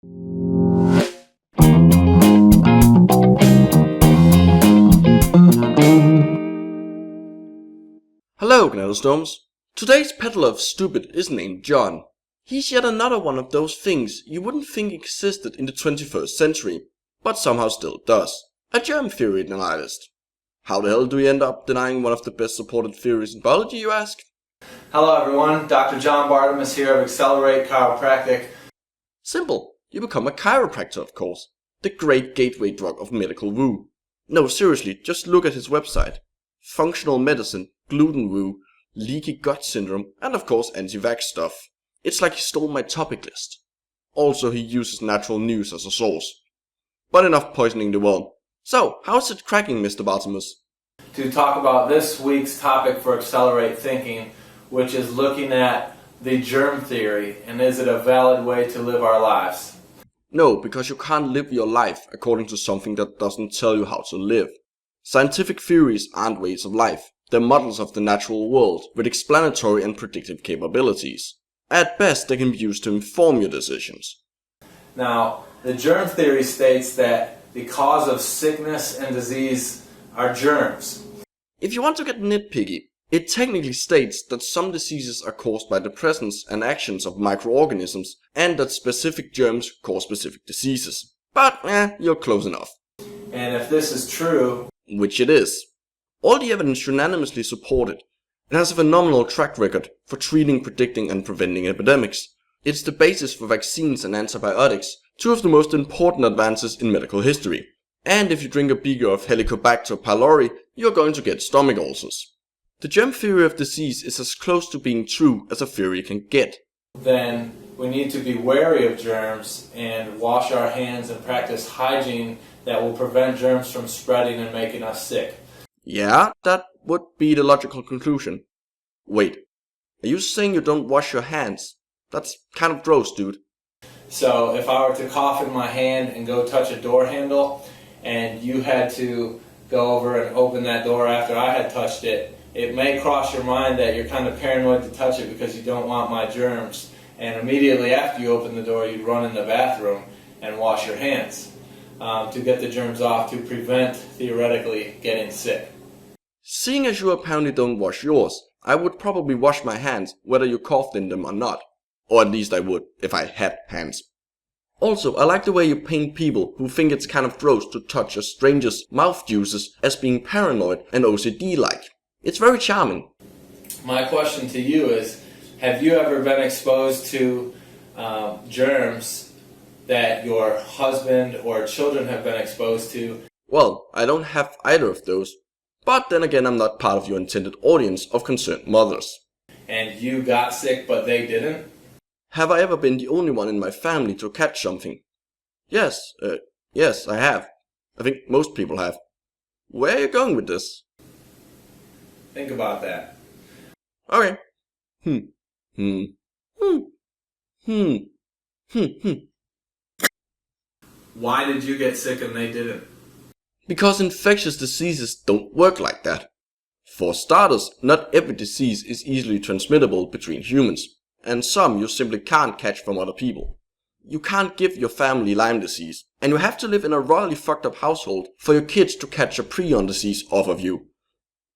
Hello, Gnatostorms. Today's peddler of stupid is named John. He's yet another one of those things you wouldn't think existed in the 21st century, but somehow still does. A germ theory denialist. How the hell do we end up denying one of the best supported theories in biology, you ask? Hello everyone, Dr. John Bartimus here of Accelerate Chiropractic. Simple. You become a chiropractor, of course. The great gateway drug of medical woo. No, seriously, just look at his website. Functional medicine, gluten woo, leaky gut syndrome, and of course anti-vax stuff. It's like he stole my topic list. Also, he uses natural news as a source. But enough poisoning the well. So, how's it cracking, Mr. Bartimus? To talk about this week's topic for Accelerate Thinking, which is looking at the germ theory, and is it a valid way to live our lives? No, because you can't live your life according to something that doesn't tell you how to live. Scientific theories aren't ways of life. They're models of the natural world with explanatory and predictive capabilities. At best, they can be used to inform your decisions. Now, the germ theory states that the cause of sickness and disease are germs. If you want to get nitpicky, it technically states that some diseases are caused by the presence and actions of microorganisms and that specific germs cause specific diseases. But, you're close enough. And if this is true, which it is, all the evidence unanimously support it. It has a phenomenal track record for treating, predicting and preventing epidemics. It's the basis for vaccines and antibiotics, two of the most important advances in medical history. And if you drink a beaker of Helicobacter pylori, you're going to get stomach ulcers. The germ theory of disease is as close to being true as a theory can get. Then we need to be wary of germs and wash our hands and practice hygiene that will prevent germs from spreading and making us sick. Yeah, that would be the logical conclusion. Wait, are you saying you don't wash your hands? That's kind of gross, dude. So if I were to cough in my hand and go touch a door handle, and you had to go over and open that door after I had touched it, it may cross your mind that you're kind of paranoid to touch it because you don't want my germs. And immediately after you open the door, you'd run in the bathroom and wash your hands to get the germs off, to prevent, theoretically, getting sick. Seeing as you apparently don't wash yours, I would probably wash my hands whether you coughed in them or not. Or at least I would, if I had hands. Also, I like the way you paint people who think it's kind of gross to touch a stranger's mouth juices as being paranoid and OCD-like. It's very charming. My question to you is, have you ever been exposed to germs that your husband or children have been exposed to? Well, I don't have either of those. But then again, I'm not part of your intended audience of concerned mothers. And you got sick, but they didn't? Have I ever been the only one in my family to catch something? Yes, I have. I think most people have. Where are you going with this? Think about that. Okay. Why did you get sick and they didn't? Because infectious diseases don't work like that. For starters, not every disease is easily transmittable between humans, and some you simply can't catch from other people. You can't give your family Lyme disease, and you have to live in a royally fucked up household for your kids to catch a prion disease off of you.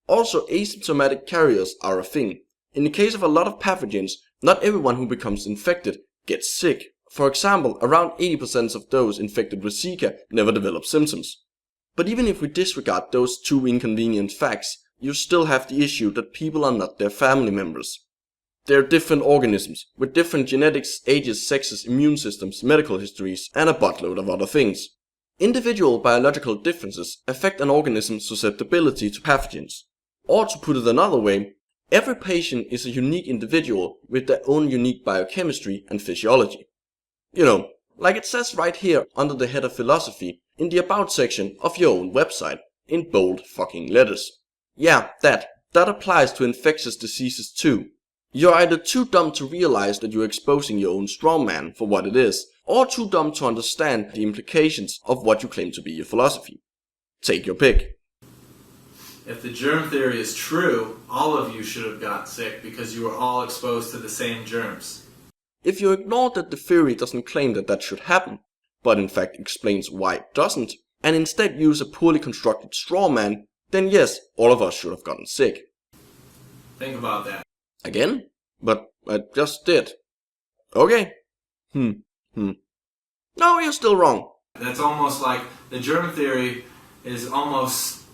Also, asymptomatic carriers are a thing. In the case of a lot of pathogens, not everyone who becomes infected gets sick. For example, around 80% of those infected with Zika never develop symptoms. But even if we disregard those two inconvenient facts, you still have the issue that people are not their family members. They're different organisms, with different genetics, ages, sexes, immune systems, medical histories, and a buttload of other things. Individual biological differences affect an organism's susceptibility to pathogens. Or to put it another way, every patient is a unique individual with their own unique biochemistry and physiology. You know, like it says right here under the head of philosophy in the About section of your own website, in bold fucking letters. Yeah, that applies to infectious diseases too. You're either too dumb to realize that you're exposing your own Strawman for what it is, or too dumb to understand the implications of what you claim to be your philosophy. Take your pick. If the germ theory is true, all of you should have got sick because you were all exposed to the same germs. If you ignore that the theory doesn't claim that that should happen, but in fact explains why it doesn't, and instead use a poorly constructed straw man, then yes, all of us should have gotten sick. Think about that. Again? But I just did. Okay. No, you're still wrong. That's almost like the germ theory is almost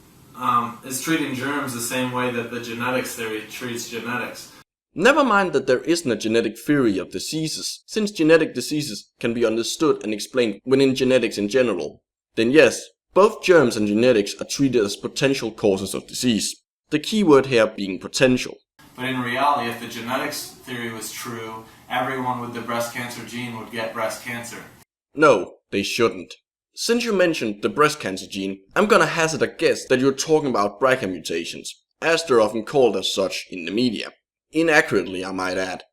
is treating germs the same way that the genetics theory treats genetics. Never mind that there isn't a genetic theory of diseases, since genetic diseases can be understood and explained within genetics in general. Then yes, both germs and genetics are treated as potential causes of disease. The key word here being potential. But in reality, if the genetics theory was true, everyone with the breast cancer gene would get breast cancer. No, they shouldn't. Since you mentioned the breast cancer gene, I'm gonna hazard a guess that you're talking about BRCA mutations, as they're often called as such in the media. Inaccurately, I might add.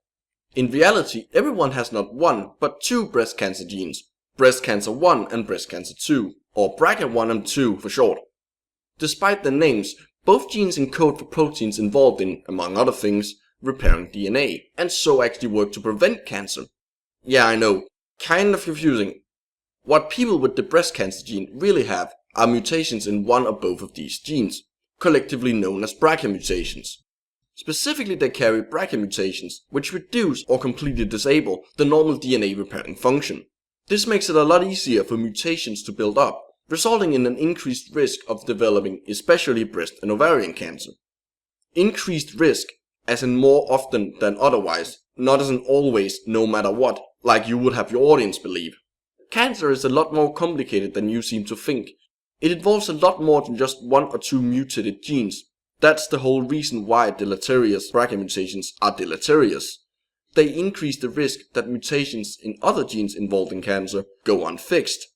In reality, everyone has not one, but two breast cancer genes. Breast cancer 1 and breast cancer 2, or BRCA1 and 2 for short. Despite their names, both genes encode for proteins involved in, among other things, repairing DNA, and so actually work to prevent cancer. Yeah, I know, kind of confusing. What people with the breast cancer gene really have are mutations in one or both of these genes, collectively known as BRCA mutations. Specifically, they carry BRCA mutations, which reduce or completely disable the normal DNA repairing function. This makes it a lot easier for mutations to build up, resulting in an increased risk of developing especially breast and ovarian cancer. Increased risk, as in more often than otherwise, not as in always, no matter what, like you would have your audience believe. Cancer is a lot more complicated than you seem to think. It involves a lot more than just one or two mutated genes. That's the whole reason why deleterious BRCA mutations are deleterious. They increase the risk that mutations in other genes involved in cancer go unfixed.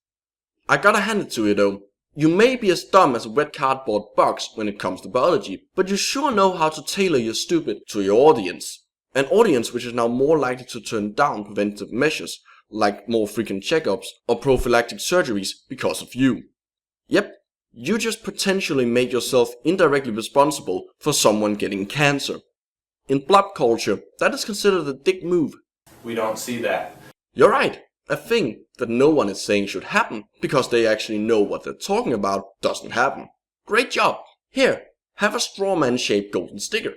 I gotta hand it to you though. You may be as dumb as a wet cardboard box when it comes to biology, but you sure know how to tailor your stupid to your audience. An audience which is now more likely to turn down preventive measures, like more frequent checkups or prophylactic surgeries because of you. Yep, you just potentially made yourself indirectly responsible for someone getting cancer. In blood culture, that is considered a dick move. We don't see that. You're right. A thing that no one is saying should happen because they actually know what they're talking about doesn't happen. Great job. Here, have a Strawman shaped golden sticker.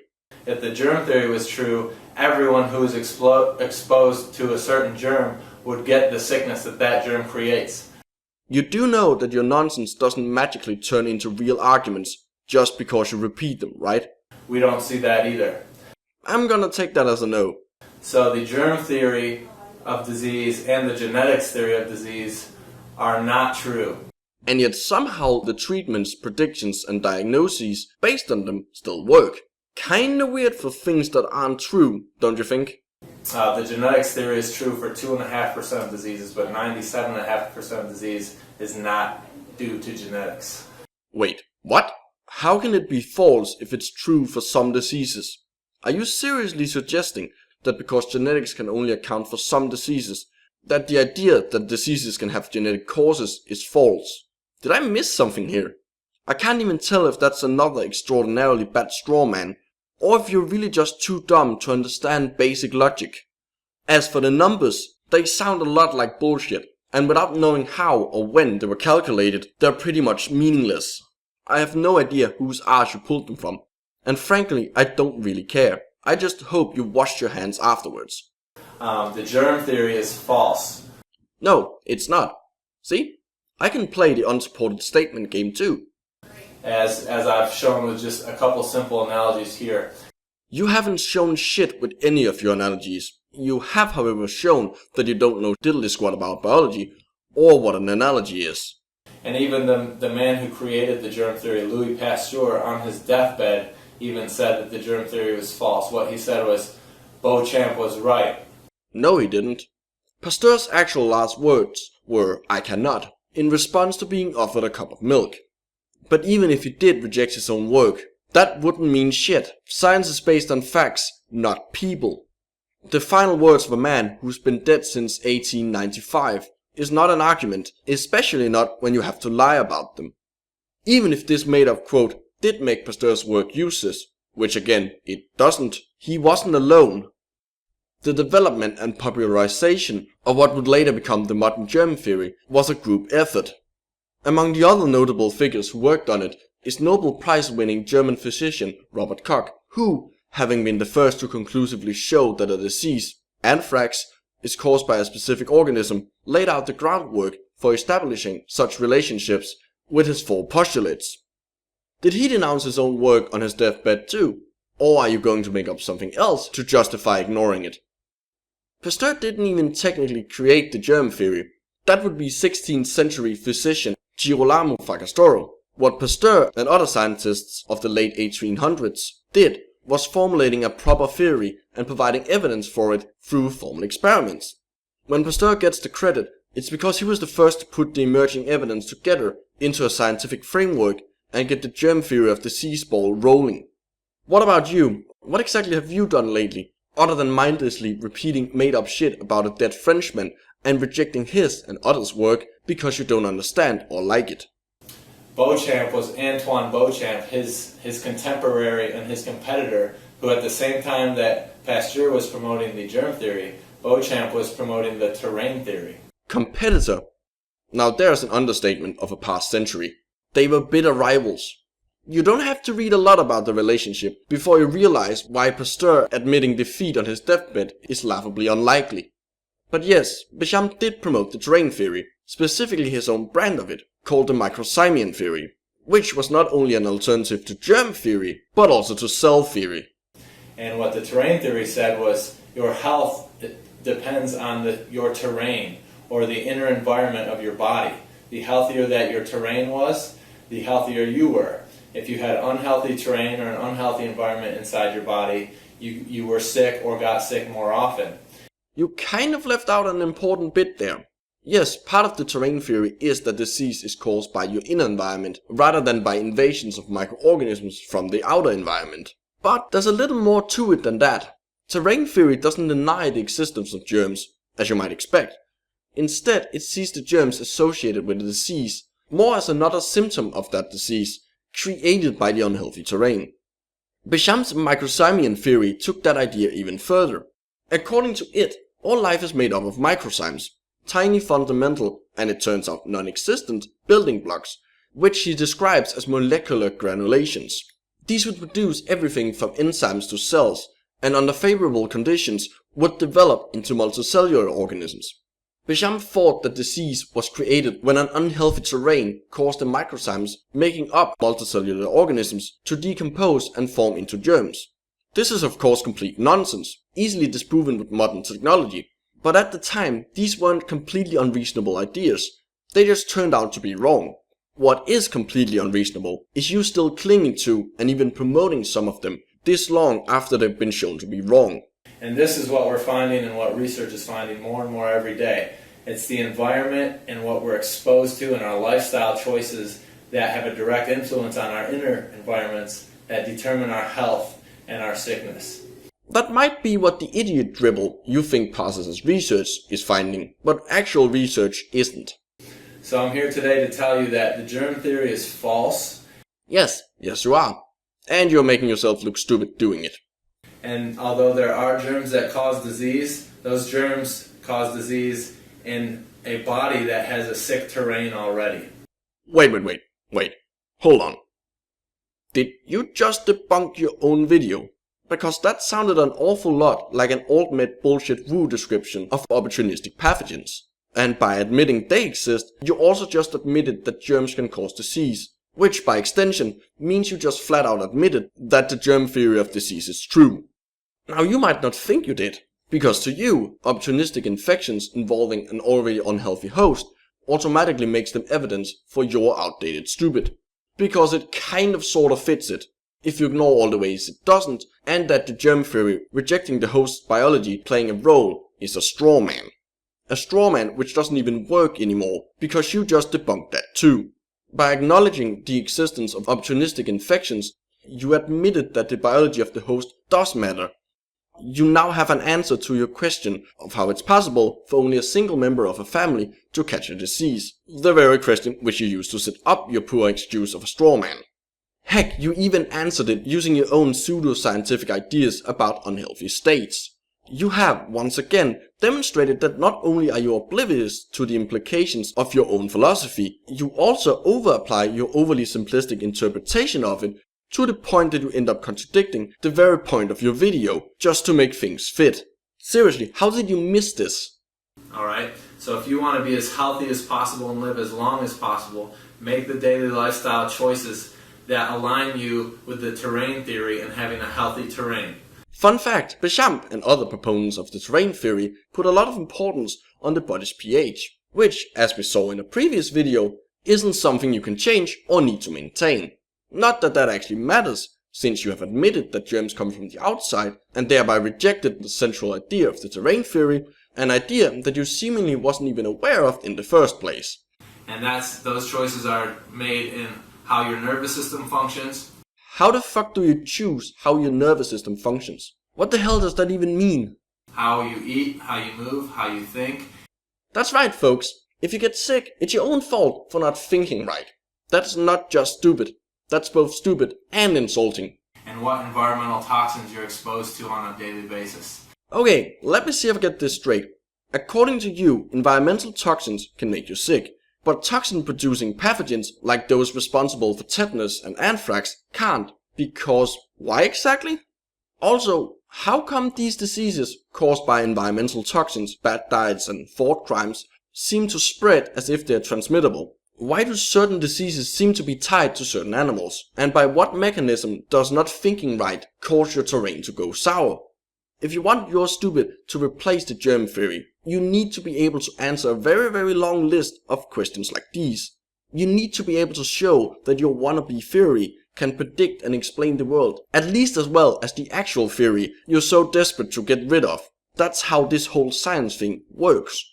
If the germ theory was true, everyone who is exposed to a certain germ would get the sickness that germ creates. You do know that your nonsense doesn't magically turn into real arguments just because you repeat them, right? We don't see that either. I'm gonna take that as a no. So the germ theory of disease and the genetics theory of disease are not true. And yet somehow the treatments, predictions and diagnoses based on them still work. Kinda weird for things that aren't true, don't you think? The genetics theory is true for 2.5% of diseases, but 97.5% of disease is not due to genetics. Wait, what? How can it be false if it's true for some diseases? Are you seriously suggesting that because genetics can only account for some diseases, that the idea that diseases can have genetic causes is false? Did I miss something here? I can't even tell if that's another extraordinarily bad straw man, or if you're really just too dumb to understand basic logic. As for the numbers, they sound a lot like bullshit, and without knowing how or when they were calculated, they're pretty much meaningless. I have no idea whose arse you pulled them from, and frankly, I don't really care. I just hope you washed your hands afterwards. The germ theory is false. No, it's not. See? I can play the unsupported statement game too. As I've shown with just a couple simple analogies here. You haven't shown shit with any of your analogies. You have, however, shown that you don't know diddly squat about biology, or what an analogy is. And even the man who created the germ theory, Louis Pasteur, on his deathbed, even said that the germ theory was false. What he said was, Beauchamp was right. No, he didn't. Pasteur's actual last words were, "I cannot," in response to being offered a cup of milk. But even if he did reject his own work, that wouldn't mean shit. Science is based on facts, not people. The final words of a man who's been dead since 1895 is not an argument, especially not when you have to lie about them. Even if this made-up quote did make Pasteur's work useless, which again, it doesn't, he wasn't alone. The development and popularization of what would later become the modern germ theory was a group effort. Among the other notable figures who worked on it is Nobel Prize-winning German physician Robert Koch, who, having been the first to conclusively show that a disease, anthrax, is caused by a specific organism, laid out the groundwork for establishing such relationships with his 4 postulates. Did he denounce his own work on his deathbed too? Or are you going to make up something else to justify ignoring it? Pasteur didn't even technically create the germ theory. That would be 16th century physician Girolamo Fracastoro. What Pasteur and other scientists of the late 1800s did was formulating a proper theory and providing evidence for it through formal experiments. When Pasteur gets the credit, it's because he was the first to put the emerging evidence together into a scientific framework and get the germ theory of disease ball rolling. What about you? What exactly have you done lately, other than mindlessly repeating made-up shit about a dead Frenchman and rejecting his and others' work because you don't understand or like it? Beauchamp was Antoine Beauchamp, his contemporary and his competitor, who at the same time that Pasteur was promoting the germ theory, Beauchamp was promoting the terrain theory. Competitor? Now there's an understatement of a past century. They were bitter rivals. You don't have to read a lot about the relationship before you realize why Pasteur admitting defeat on his deathbed is laughably unlikely. But yes, Beauchamp did promote the terrain theory, specifically his own brand of it, called the microsimian theory, which was not only an alternative to germ theory, but also to cell theory. And what the terrain theory said was your health depends on your terrain, or the inner environment of your body. The healthier that your terrain was, the healthier you were. If you had unhealthy terrain or an unhealthy environment inside your body, you were sick or got sick more often. You kind of left out an important bit there. Yes, part of the terrain theory is that disease is caused by your inner environment rather than by invasions of microorganisms from the outer environment. But there's a little more to it than that. Terrain theory doesn't deny the existence of germs, as you might expect. Instead, it sees the germs associated with the disease more as another symptom of that disease, created by the unhealthy terrain. Beauchamp's microsimian theory took that idea even further. According to it, all life is made up of microzymes, tiny fundamental, and it turns out non-existent, building blocks, which he describes as molecular granulations. These would produce everything from enzymes to cells, and under favorable conditions would develop into multicellular organisms. Beauchamp thought that disease was created when an unhealthy terrain caused the microzymes making up multicellular organisms to decompose and form into germs. This is of course complete nonsense, easily disproven with modern technology, but at the time these weren't completely unreasonable ideas, they just turned out to be wrong. What is completely unreasonable is you still clinging to and even promoting some of them this long after they've been shown to be wrong. And this is what we're finding and what research is finding more and more every day. It's the environment and what we're exposed to and our lifestyle choices that have a direct influence on our inner environments that determine our health and our sickness. That might be what the idiot dribble you think passes as research is finding, but actual research isn't. So I'm here today to tell you that the germ theory is false. Yes you are. And you're making yourself look stupid doing it. And although there are germs that cause disease, those germs cause disease in a body that has a sick terrain already. Wait. Hold on. Did you just debunk your own video? Because that sounded an awful lot like an old med bullshit woo description of opportunistic pathogens. And by admitting they exist, you also just admitted that germs can cause disease. Which by extension means you just flat out admitted that the germ theory of disease is true. Now you might not think you did, because to you, opportunistic infections involving an already unhealthy host automatically makes them evidence for your outdated stupid. Because it kind of sort of fits it, if you ignore all the ways it doesn't, and that the germ theory rejecting the host's biology playing a role is a strawman. A strawman which doesn't even work anymore, because you just debunked that too. By acknowledging the existence of opportunistic infections, you admitted that the biology of the host does matter. You now have an answer to your question of how it's possible for only a single member of a family to catch a disease. The very question which you used to set up your poor excuse of a strawman. Heck, you even answered it using your own pseudo-scientific ideas about unhealthy states. You have, once again, demonstrated that not only are you oblivious to the implications of your own philosophy, you also over-apply your overly simplistic interpretation of it to the point that you end up contradicting the very point of your video, just to make things fit. Seriously, how did you miss this? Alright, so if you want to be as healthy as possible and live as long as possible, make the daily lifestyle choices that align you with the terrain theory and having a healthy terrain. Fun fact, Béchamp and other proponents of the terrain theory put a lot of importance on the body's pH, which, as we saw in a previous video, isn't something you can change or need to maintain. Not that that actually matters, since you have admitted that germs come from the outside and thereby rejected the central idea of the terrain theory, an idea that you seemingly wasn't even aware of in the first place. And those choices are made in how your nervous system functions. How the fuck do you choose how your nervous system functions? What the hell does that even mean? How you eat, how you move, how you think. That's right, folks. If you get sick, it's your own fault for not thinking right. That's not just stupid. That's both stupid and insulting. And what environmental toxins you're exposed to on a daily basis. Okay, let me see if I get this straight. According to you, environmental toxins can make you sick. But toxin-producing pathogens, like those responsible for tetanus and anthrax, can't. Because why exactly? Also, how come these diseases caused by environmental toxins, bad diets and thought crimes seem to spread as if they're transmittable? Why do certain diseases seem to be tied to certain animals? And by what mechanism does not thinking right cause your terrain to go sour? If you want your stupid to replace the germ theory, you need to be able to answer a very long list of questions like these. You need to be able to show that your wannabe theory can predict and explain the world, at least as well as the actual theory you're so desperate to get rid of. That's how this whole science thing works.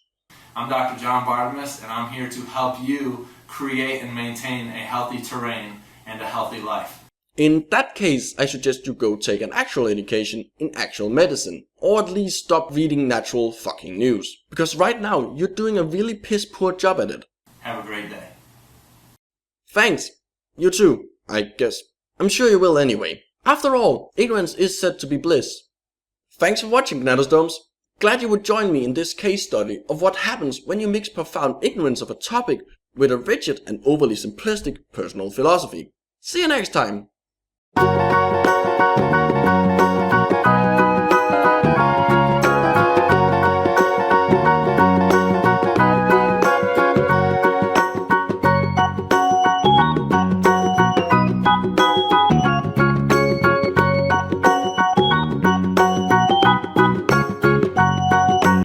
I'm Dr. John Bartimus, and I'm here to help you create and maintain a healthy terrain and a healthy life. In that case, I suggest you go take an actual education in actual medicine, or at least stop reading natural fucking news. Because right now, you're doing a really piss poor job at it. Have a great day. Thanks. You too, I guess. I'm sure you will anyway. After all, ignorance is said to be bliss. Thanks for watching, Gnatosdomes. Glad you would join me in this case study of what happens when you mix profound ignorance of a topic with a rigid and overly simplistic personal philosophy. See you next time.